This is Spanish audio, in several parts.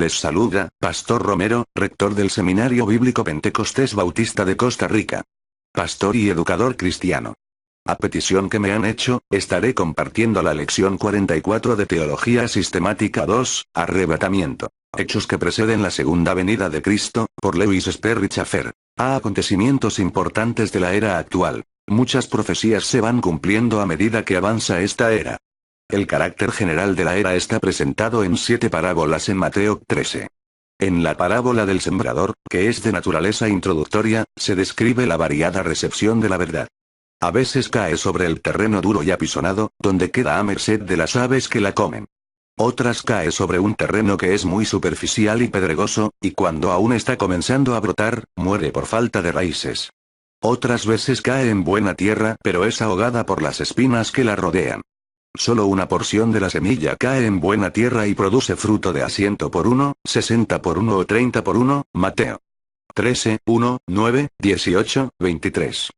Les saluda, Pastor Romero, rector del Seminario Bíblico Pentecostés Bautista de Costa Rica. Pastor y educador cristiano. A petición que me han hecho, estaré compartiendo la lección 44 de Teología Sistemática 2, Arrebatamiento. Hechos que preceden la segunda venida de Cristo, por Lewis Sperry Chafer. A acontecimientos importantes de la era actual. Muchas profecías se van cumpliendo a medida que avanza esta era. El carácter general de la era está presentado en 7 parábolas en Mateo 13. En la parábola del sembrador, que es de naturaleza introductoria, se describe la variada recepción de la verdad. A veces cae sobre el terreno duro y apisonado, donde queda a merced de las aves que la comen. Otras cae sobre un terreno que es muy superficial y pedregoso, y cuando aún está comenzando a brotar, muere por falta de raíces. Otras veces cae en buena tierra, pero es ahogada por las espinas que la rodean. Solo una porción de la semilla cae en buena tierra y produce fruto de a 100 por 1, 60 por 1 o 30 por 1, Mateo 13, 1, 9, 18, 23.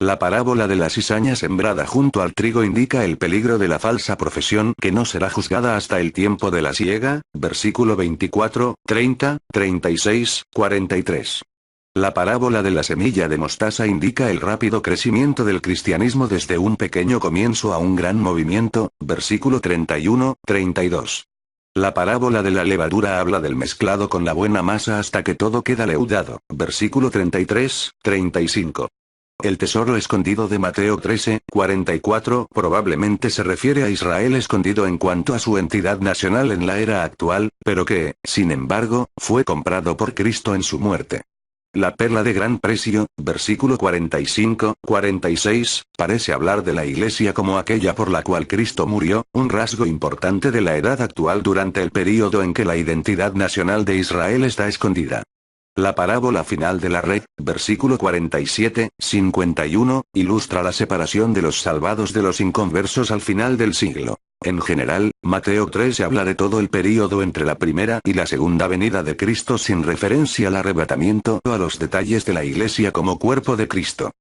La parábola de la cizaña sembrada junto al trigo indica el peligro de la falsa profesión que no será juzgada hasta el tiempo de la siega, versículo 24, 30, 36, 43. La parábola de la semilla de mostaza indica el rápido crecimiento del cristianismo desde un pequeño comienzo a un gran movimiento, versículo 31, 32. La parábola de la levadura habla del mezclado con la buena masa hasta que todo queda leudado, versículo 33, 35. El tesoro escondido de Mateo 13, 44 probablemente se refiere a Israel escondido en cuanto a su entidad nacional en la era actual, pero que, sin embargo, fue comprado por Cristo en su muerte. La perla de gran precio, versículo 45, 46, parece hablar de la iglesia como aquella por la cual Cristo murió, un rasgo importante de la edad actual durante el período en que la identidad nacional de Israel está escondida. La parábola final de la red, versículo 47, 51, ilustra la separación de los salvados de los inconversos al final del siglo. En general, Mateo 13 habla de todo el período entre la primera y la segunda venida de Cristo sin referencia al arrebatamiento o a los detalles de la iglesia como cuerpo de Cristo.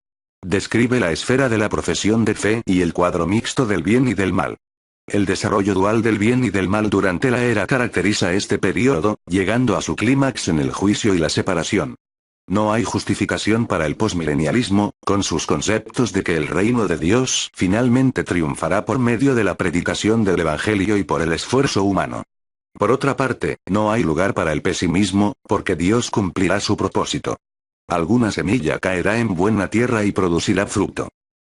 Describe la esfera de la profesión de fe y el cuadro mixto del bien y del mal. El desarrollo dual del bien y del mal durante la era caracteriza este período, llegando a su clímax en el juicio y la separación. No hay justificación para el posmilenialismo, con sus conceptos de que el reino de Dios finalmente triunfará por medio de la predicación del Evangelio y por el esfuerzo humano. Por otra parte, no hay lugar para el pesimismo, porque Dios cumplirá su propósito. Alguna semilla caerá en buena tierra y producirá fruto.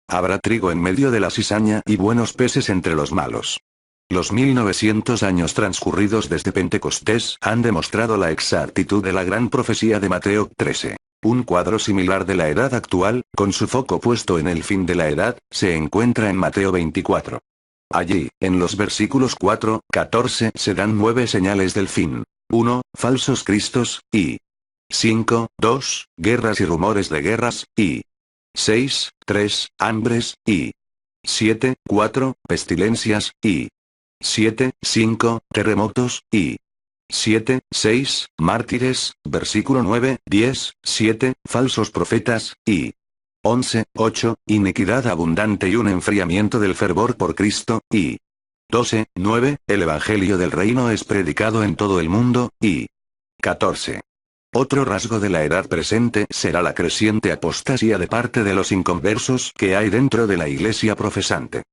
Habrá trigo en medio de la cizaña y buenos peces entre los malos. Los 1900 años transcurridos desde Pentecostés han demostrado la exactitud de la gran profecía de Mateo 13. Un cuadro similar de la edad actual, con su foco puesto en el fin de la edad, se encuentra en Mateo 24. Allí, en los versículos 4, 14 se dan 9 señales del fin. 1. Falsos cristos, y 5, 2, guerras y rumores de guerras, y 6, 3, hambres, y 7, 4, pestilencias, y 7, 5, terremotos, y 7, 6, mártires, versículo 9, 10, 7, falsos profetas, y 11, 8, iniquidad abundante y un enfriamiento del fervor por Cristo, y 12, 9, el evangelio del reino es predicado en todo el mundo, y 14. Otro rasgo de la edad presente será la creciente apostasía de parte de los inconversos que hay dentro de la iglesia profesante.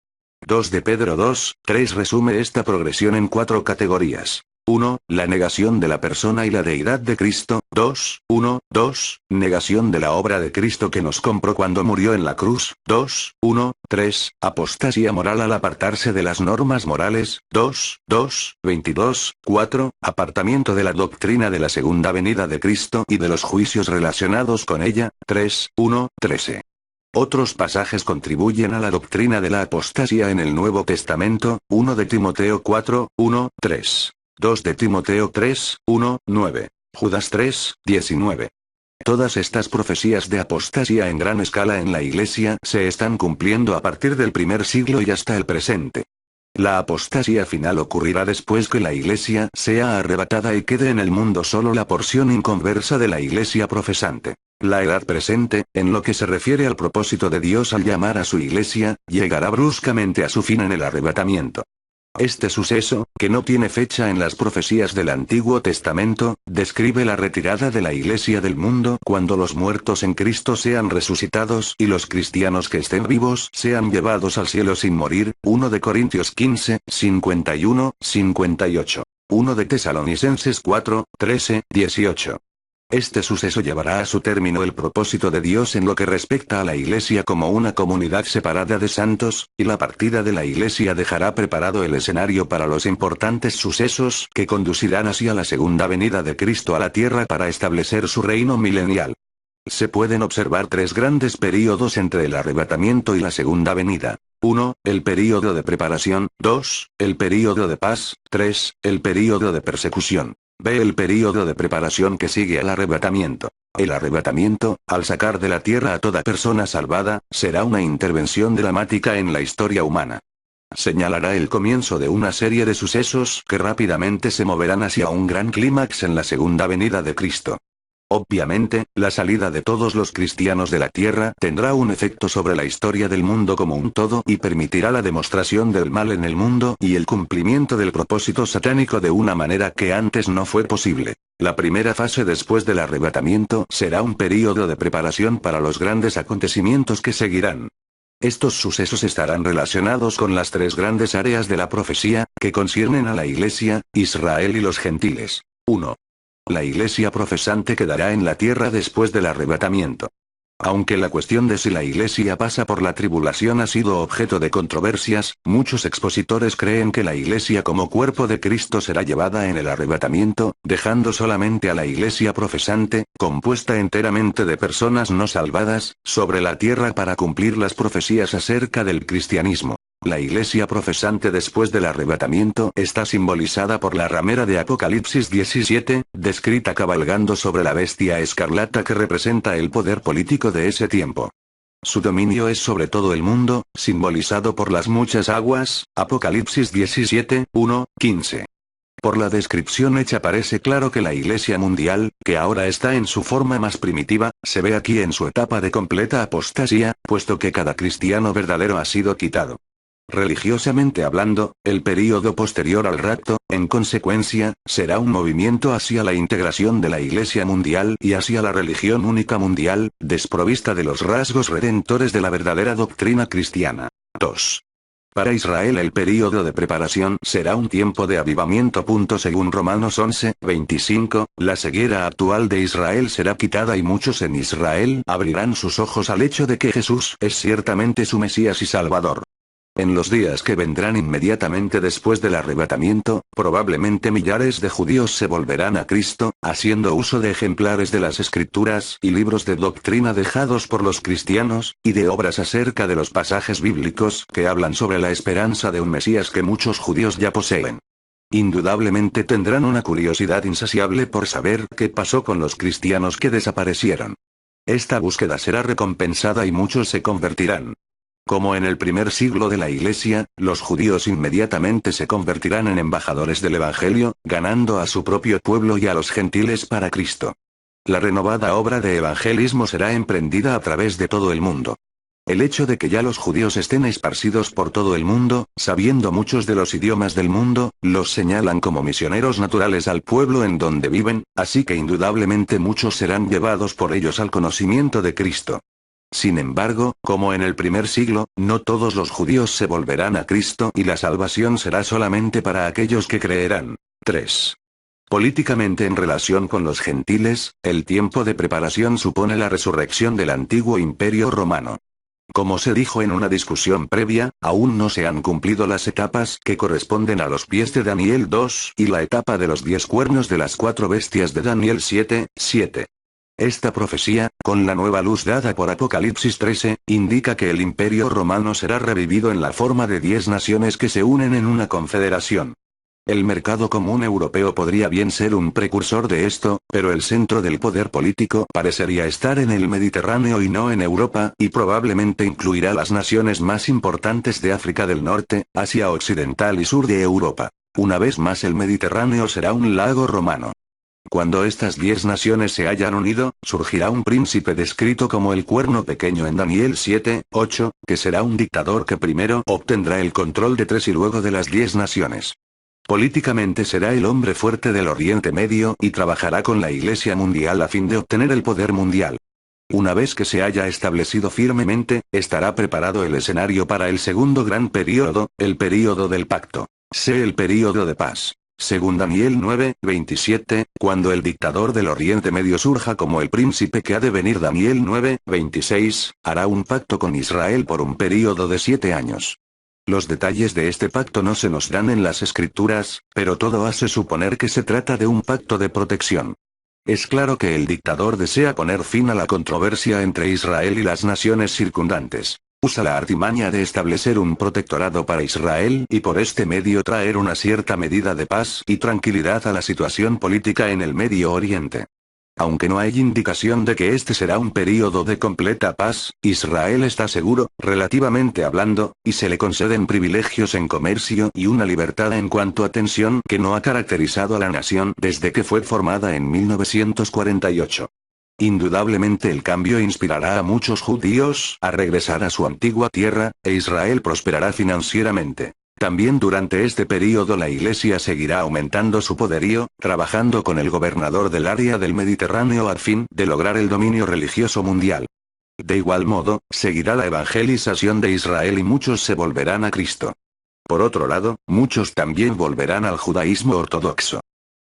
2 de Pedro 2, 3 resume esta progresión en 4 categorías. 1. La negación de la persona y la deidad de Cristo. 2. 1, 2. Negación de la obra de Cristo que nos compró cuando murió en la cruz. 2. 1, 3. Apostasía moral al apartarse de las normas morales. 2. 2. 22. 4. Apartamiento de la doctrina de la segunda venida de Cristo y de los juicios relacionados con ella. 3. 1, 13. Otros pasajes contribuyen a la doctrina de la apostasía en el Nuevo Testamento. 1 de Timoteo 4, 1, 3. 2 de Timoteo 3, 1, 9. Judas 3, 19. Todas estas profecías de apostasía en gran escala en la iglesia se están cumpliendo a partir del primer siglo y hasta el presente. La apostasía final ocurrirá después que la iglesia sea arrebatada y quede en el mundo solo la porción inconversa de la iglesia profesante. La edad presente, en lo que se refiere al propósito de Dios al llamar a su iglesia, llegará bruscamente a su fin en el arrebatamiento. Este suceso, que no tiene fecha en las profecías del Antiguo Testamento, describe la retirada de la Iglesia del mundo cuando los muertos en Cristo sean resucitados y los cristianos que estén vivos sean llevados al cielo sin morir. 1 de Corintios 15, 51, 58. 1 de Tesalonicenses 4, 13, 18. Este suceso llevará a su término el propósito de Dios en lo que respecta a la Iglesia como una comunidad separada de santos, y la partida de la Iglesia dejará preparado el escenario para los importantes sucesos que conducirán hacia la segunda venida de Cristo a la tierra para establecer su reino milenial. Se pueden observar tres grandes períodos entre el arrebatamiento y la segunda venida. 1. El período de preparación. 2. El período de paz. 3. El período de persecución. Ve el período de preparación que sigue al arrebatamiento. El arrebatamiento, al sacar de la tierra a toda persona salvada, será una intervención dramática en la historia humana. Señalará el comienzo de una serie de sucesos que rápidamente se moverán hacia un gran clímax en la segunda venida de Cristo. Obviamente, la salida de todos los cristianos de la tierra tendrá un efecto sobre la historia del mundo como un todo y permitirá la demostración del mal en el mundo y el cumplimiento del propósito satánico de una manera que antes no fue posible. La primera fase después del arrebatamiento será un período de preparación para los grandes acontecimientos que seguirán. Estos sucesos estarán relacionados con las tres grandes áreas de la profecía, que conciernen a la Iglesia, Israel y los gentiles. 1. La Iglesia profesante quedará en la tierra después del arrebatamiento. Aunque la cuestión de si la Iglesia pasa por la tribulación ha sido objeto de controversias, muchos expositores creen que la Iglesia como cuerpo de Cristo será llevada en el arrebatamiento, dejando solamente a la Iglesia profesante, compuesta enteramente de personas no salvadas, sobre la tierra para cumplir las profecías acerca del cristianismo. La Iglesia profesante después del arrebatamiento está simbolizada por la ramera de Apocalipsis 17, descrita cabalgando sobre la bestia escarlata que representa el poder político de ese tiempo. Su dominio es sobre todo el mundo, simbolizado por las muchas aguas, Apocalipsis 17, 1, 15. Por la descripción hecha parece claro que la Iglesia mundial, que ahora está en su forma más primitiva, se ve aquí en su etapa de completa apostasía, puesto que cada cristiano verdadero ha sido quitado. Religiosamente hablando, el período posterior al rapto, en consecuencia, será un movimiento hacia la integración de la Iglesia mundial y hacia la religión única mundial, desprovista de los rasgos redentores de la verdadera doctrina cristiana. 2. Para Israel el período de preparación será un tiempo de avivamiento. Según Romanos 11, 25, la ceguera actual de Israel será quitada y muchos en Israel abrirán sus ojos al hecho de que Jesús es ciertamente su Mesías y Salvador. En los días que vendrán inmediatamente después del arrebatamiento, probablemente millares de judíos se volverán a Cristo, haciendo uso de ejemplares de las Escrituras y libros de doctrina dejados por los cristianos, y de obras acerca de los pasajes bíblicos que hablan sobre la esperanza de un Mesías que muchos judíos ya poseen. Indudablemente tendrán una curiosidad insaciable por saber qué pasó con los cristianos que desaparecieron. Esta búsqueda será recompensada y muchos se convertirán. Como en el primer siglo de la Iglesia, los judíos inmediatamente se convertirán en embajadores del Evangelio, ganando a su propio pueblo y a los gentiles para Cristo. La renovada obra de evangelismo será emprendida a través de todo el mundo. El hecho de que ya los judíos estén esparcidos por todo el mundo, sabiendo muchos de los idiomas del mundo, los señalan como misioneros naturales al pueblo en donde viven, así que indudablemente muchos serán llevados por ellos al conocimiento de Cristo. Sin embargo, como en el primer siglo, no todos los judíos se volverán a Cristo y la salvación será solamente para aquellos que creerán. 3. Políticamente en relación con los gentiles, el tiempo de preparación supone la resurrección del antiguo imperio romano. Como se dijo en una discusión previa, aún no se han cumplido las etapas que corresponden a los pies de Daniel 2 y la etapa de los 10 cuernos de las 4 bestias de Daniel 7, 7. Esta profecía, con la nueva luz dada por Apocalipsis 13, indica que el imperio romano será revivido en la forma de 10 naciones que se unen en una confederación. El mercado común europeo podría bien ser un precursor de esto, pero el centro del poder político parecería estar en el Mediterráneo y no en Europa, y probablemente incluirá las naciones más importantes de África del Norte, Asia Occidental y sur de Europa. Una vez más el Mediterráneo será un lago romano. Cuando estas 10 naciones se hayan unido, surgirá un príncipe descrito como el cuerno pequeño en Daniel 7:8, que será un dictador que primero obtendrá el control de 3 y luego de las 10 naciones. Políticamente será el hombre fuerte del Oriente Medio y trabajará con la Iglesia Mundial a fin de obtener el poder mundial. Una vez que se haya establecido firmemente, estará preparado el escenario para el segundo gran período, el período del pacto. Sé el período de paz. Según Daniel 9:27, cuando el dictador del Oriente Medio surja como el príncipe que ha de venir. Daniel 9:26, hará un pacto con Israel por un período de 7 años. Los detalles de este pacto no se nos dan en las escrituras, pero todo hace suponer que se trata de un pacto de protección. Es claro que el dictador desea poner fin a la controversia entre Israel y las naciones circundantes. Usa la artimaña de establecer un protectorado para Israel y por este medio traer una cierta medida de paz y tranquilidad a la situación política en el Medio Oriente. Aunque no hay indicación de que este será un período de completa paz, Israel está seguro, relativamente hablando, y se le conceden privilegios en comercio y una libertad en cuanto a tensión que no ha caracterizado a la nación desde que fue formada en 1948. Indudablemente el cambio inspirará a muchos judíos a regresar a su antigua tierra, e Israel prosperará financieramente. También durante este período la Iglesia seguirá aumentando su poderío, trabajando con el gobernador del área del Mediterráneo a fin de lograr el dominio religioso mundial. De igual modo, seguirá la evangelización de Israel y muchos se volverán a Cristo. Por otro lado, muchos también volverán al judaísmo ortodoxo.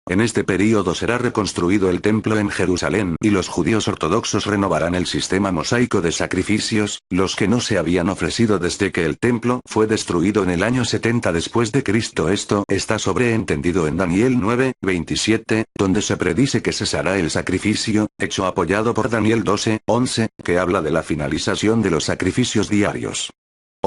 En este período será reconstruido el templo en Jerusalén y los judíos ortodoxos renovarán el sistema mosaico de sacrificios, los que no se habían ofrecido desde que el templo fue destruido en el año 70 después de Cristo. Esto está sobreentendido en Daniel 9:27, donde se predice que cesará el sacrificio, hecho apoyado por Daniel 12:11, que habla de la finalización de los sacrificios diarios.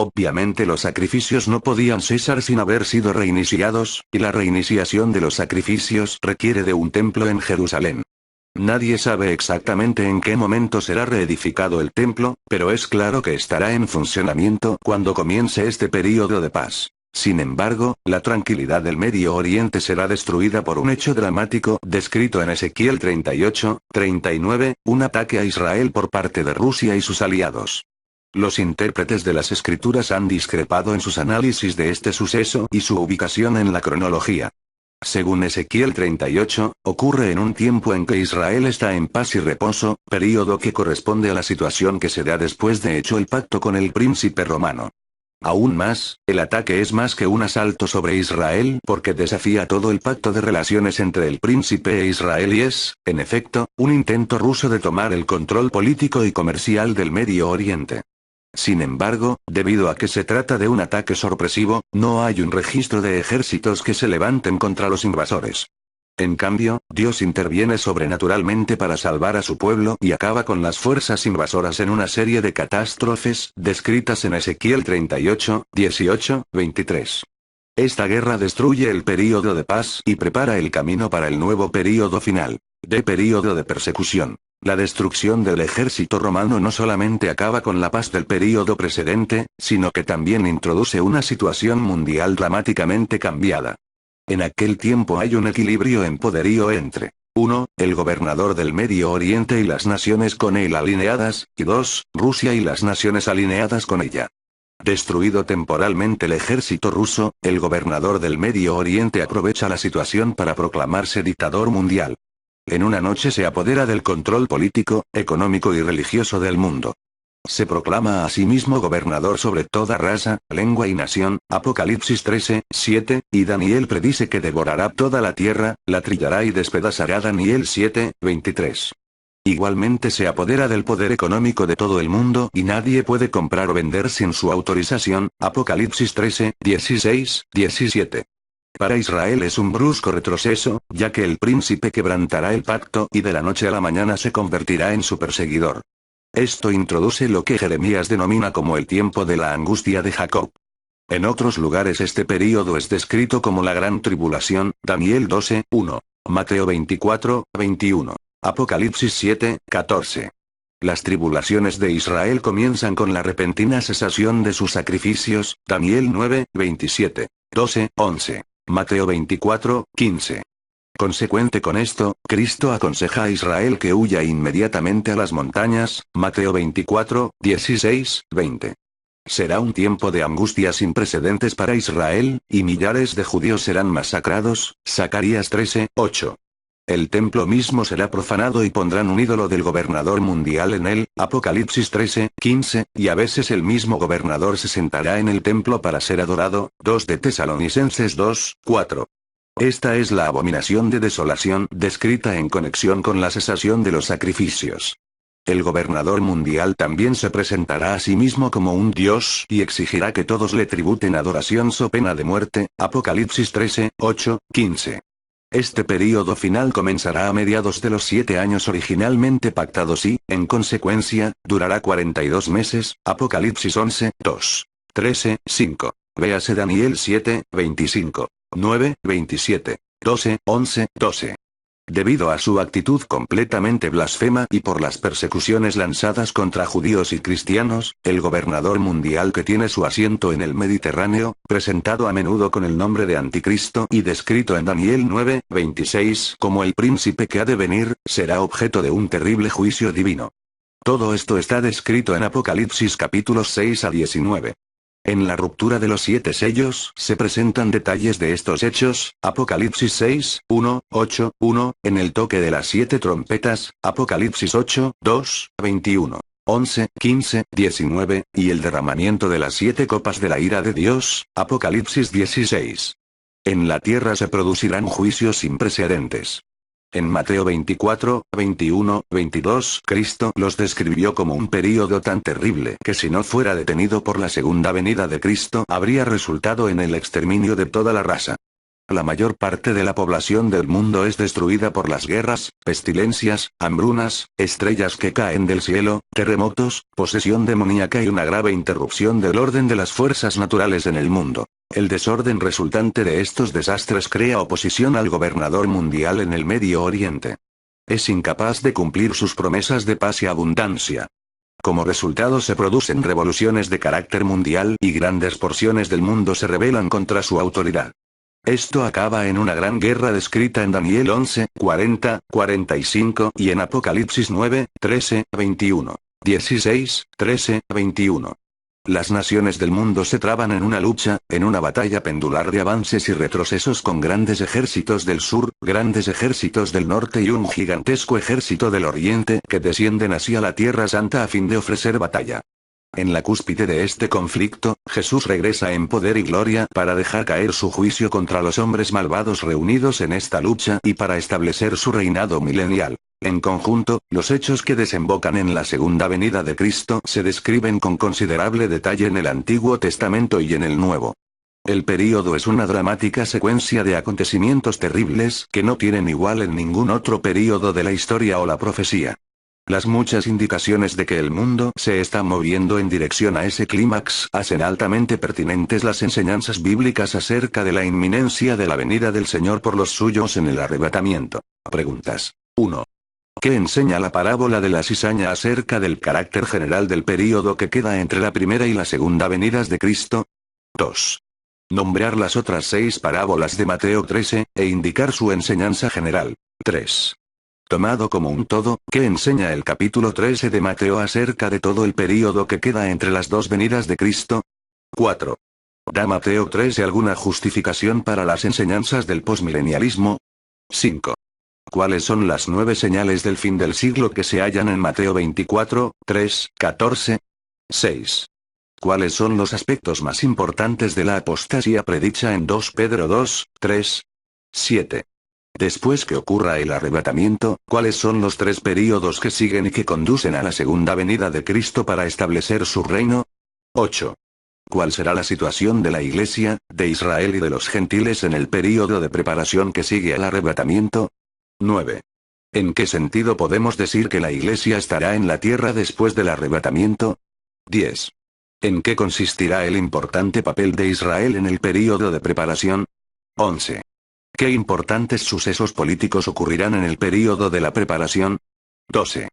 Obviamente los sacrificios no podían cesar sin haber sido reiniciados, y la reiniciación de los sacrificios requiere de un templo en Jerusalén. Nadie sabe exactamente en qué momento será reedificado el templo, pero es claro que estará en funcionamiento cuando comience este período de paz. Sin embargo, la tranquilidad del Medio Oriente será destruida por un hecho dramático descrito en Ezequiel 38:39, un ataque a Israel por parte de Rusia y sus aliados. Los intérpretes de las escrituras han discrepado en sus análisis de este suceso y su ubicación en la cronología. Según Ezequiel 38, ocurre en un tiempo en que Israel está en paz y reposo, período que corresponde a la situación que se da después de hecho el pacto con el príncipe romano. Aún más, el ataque es más que un asalto sobre Israel porque desafía todo el pacto de relaciones entre el príncipe e Israel y es, en efecto, un intento ruso de tomar el control político y comercial del Medio Oriente. Sin embargo, debido a que se trata de un ataque sorpresivo, no hay un registro de ejércitos que se levanten contra los invasores. En cambio, Dios interviene sobrenaturalmente para salvar a su pueblo y acaba con las fuerzas invasoras en una serie de catástrofes, descritas en Ezequiel 38:18-23. Esta guerra destruye el período de paz y prepara el camino para el nuevo período final, de período de persecución. La destrucción del ejército romano no solamente acaba con la paz del período precedente, sino que también introduce una situación mundial dramáticamente cambiada. En aquel tiempo hay un equilibrio en poderío entre 1. El gobernador del Medio Oriente y las naciones con él alineadas, y 2. Rusia y las naciones alineadas con ella. Destruido temporalmente el ejército ruso, el gobernador del Medio Oriente aprovecha la situación para proclamarse dictador mundial. En una noche se apodera del control político, económico y religioso del mundo. Se proclama a sí mismo gobernador sobre toda raza, lengua y nación, Apocalipsis 13:7, y Daniel predice que devorará toda la tierra, la trillará y despedazará. Daniel 7:23. Igualmente se apodera del poder económico de todo el mundo y nadie puede comprar o vender sin su autorización, Apocalipsis 13:16-17. Para Israel es un brusco retroceso, ya que el príncipe quebrantará el pacto y de la noche a la mañana se convertirá en su perseguidor. Esto introduce lo que Jeremías denomina como el tiempo de la angustia de Jacob. En otros lugares este período es descrito como la gran tribulación, Daniel 12:1, Mateo 24:21, Apocalipsis 7:14. Las tribulaciones de Israel comienzan con la repentina cesación de sus sacrificios, Daniel 9:27, 12:11. Mateo 24:15. Consecuente con esto, Cristo aconseja a Israel que huya inmediatamente a las montañas, Mateo 24, 16, 20. Será un tiempo de angustia sin precedentes para Israel, y millares de judíos serán masacrados, Zacarías 13, 8. El templo mismo será profanado y pondrán un ídolo del gobernador mundial en él, Apocalipsis 13, 15, y a veces el mismo gobernador se sentará en el templo para ser adorado, 2 de Tesalonicenses 2, 4. Esta es la abominación de desolación descrita en conexión con la cesación de los sacrificios. El gobernador mundial también se presentará a sí mismo como un dios y exigirá que todos le tributen adoración so pena de muerte, Apocalipsis 13, 8, 15. Este período final comenzará a mediados de los 7 años originalmente pactados y, en consecuencia, durará 42 meses, Apocalipsis 11, 2. 13, 5. Véase Daniel 7, 25. 9, 27. 12, 11, 12. Debido a su actitud completamente blasfema y por las persecuciones lanzadas contra judíos y cristianos, el gobernador mundial que tiene su asiento en el Mediterráneo, presentado a menudo con el nombre de Anticristo y descrito en Daniel 9, 26 como el príncipe que ha de venir, será objeto de un terrible juicio divino. Todo esto está descrito en Apocalipsis capítulos 6 a 19. En la ruptura de los 7 sellos se presentan detalles de estos hechos, Apocalipsis 6, 1, 8, 1, en el toque de las 7 trompetas, Apocalipsis 8, 2, 21, 11, 15, 19, y el derramamiento de las 7 copas de la ira de Dios, Apocalipsis 16. En la tierra se producirán juicios sin precedentes. En Mateo 24, 21, 22, Cristo los describió como un período tan terrible que si no fuera detenido por la segunda venida de Cristo habría resultado en el exterminio de toda la raza. La mayor parte de la población del mundo es destruida por las guerras, pestilencias, hambrunas, estrellas que caen del cielo, terremotos, posesión demoníaca y una grave interrupción del orden de las fuerzas naturales en el mundo. El desorden resultante de estos desastres crea oposición al gobernador mundial en el Medio Oriente. Es incapaz de cumplir sus promesas de paz y abundancia. Como resultado se producen revoluciones de carácter mundial y grandes porciones del mundo se rebelan contra su autoridad. Esto acaba en una gran guerra descrita en Daniel 11, 40, 45 y en Apocalipsis 9, 13, 21, 16, 13, 21. Las naciones del mundo se traban en una lucha, en una batalla pendular de avances y retrocesos con grandes ejércitos del sur, grandes ejércitos del norte y un gigantesco ejército del oriente que descienden hacia la Tierra Santa a fin de ofrecer batalla. En la cúspide de este conflicto, Jesús regresa en poder y gloria para dejar caer su juicio contra los hombres malvados reunidos en esta lucha y para establecer su reinado milenial. En conjunto, los hechos que desembocan en la segunda venida de Cristo se describen con considerable detalle en el Antiguo Testamento y en el Nuevo. El período es una dramática secuencia de acontecimientos terribles que no tienen igual en ningún otro período de la historia o la profecía. Las muchas indicaciones de que el mundo se está moviendo en dirección a ese clímax hacen altamente pertinentes las enseñanzas bíblicas acerca de la inminencia de la venida del Señor por los suyos en el arrebatamiento. Preguntas. 1. ¿Qué enseña la parábola de la cizaña acerca del carácter general del período que queda entre la primera y la segunda venidas de Cristo? 2. Nombrar las otras 6 parábolas de Mateo 13, e indicar su enseñanza general. 3. Tomado como un todo, ¿qué enseña el capítulo 13 de Mateo acerca de todo el período que queda entre las dos venidas de Cristo? 4. ¿Da Mateo 13 alguna justificación para las enseñanzas del posmilenialismo? 5. ¿Cuáles son las 9 señales del fin del siglo que se hallan en Mateo 24, 3, 14? 6. ¿Cuáles son los aspectos más importantes de la apostasía predicha en 2 Pedro 2, 3? 7. Después que ocurra el arrebatamiento, ¿cuáles son los 3 períodos que siguen y que conducen a la segunda venida de Cristo para establecer su reino? 8. ¿Cuál será la situación de la Iglesia, de Israel y de los gentiles en el período de preparación que sigue al arrebatamiento? 9. ¿En qué sentido podemos decir que la Iglesia estará en la tierra después del arrebatamiento? 10. ¿En qué consistirá el importante papel de Israel en el período de preparación? 11. ¿Qué importantes sucesos políticos ocurrirán en el período de la preparación? 12.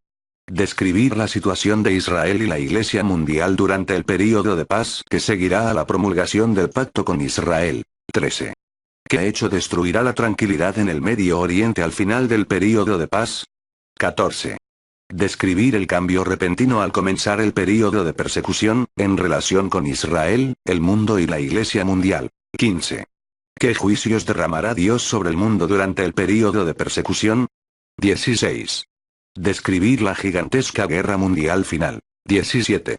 Describir la situación de Israel y la Iglesia mundial durante el período de paz que seguirá a la promulgación del pacto con Israel. 13. ¿Qué hecho destruirá la tranquilidad en el Medio Oriente al final del período de paz? 14. Describir el cambio repentino al comenzar el período de persecución, en relación con Israel, el mundo y la Iglesia mundial. 15. ¿Qué juicios derramará Dios sobre el mundo durante el período de persecución? 16. Describir la gigantesca guerra mundial final. 17.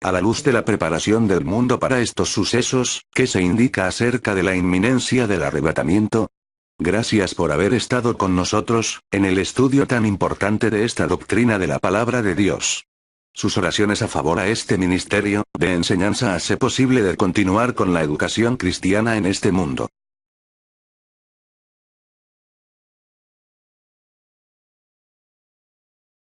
A la luz de la preparación del mundo para estos sucesos, ¿qué se indica acerca de la inminencia del arrebatamiento? Gracias por haber estado con nosotros, en el estudio tan importante de esta doctrina de la palabra de Dios. Sus oraciones a favor a este ministerio de enseñanza hace posible de continuar con la educación cristiana en este mundo.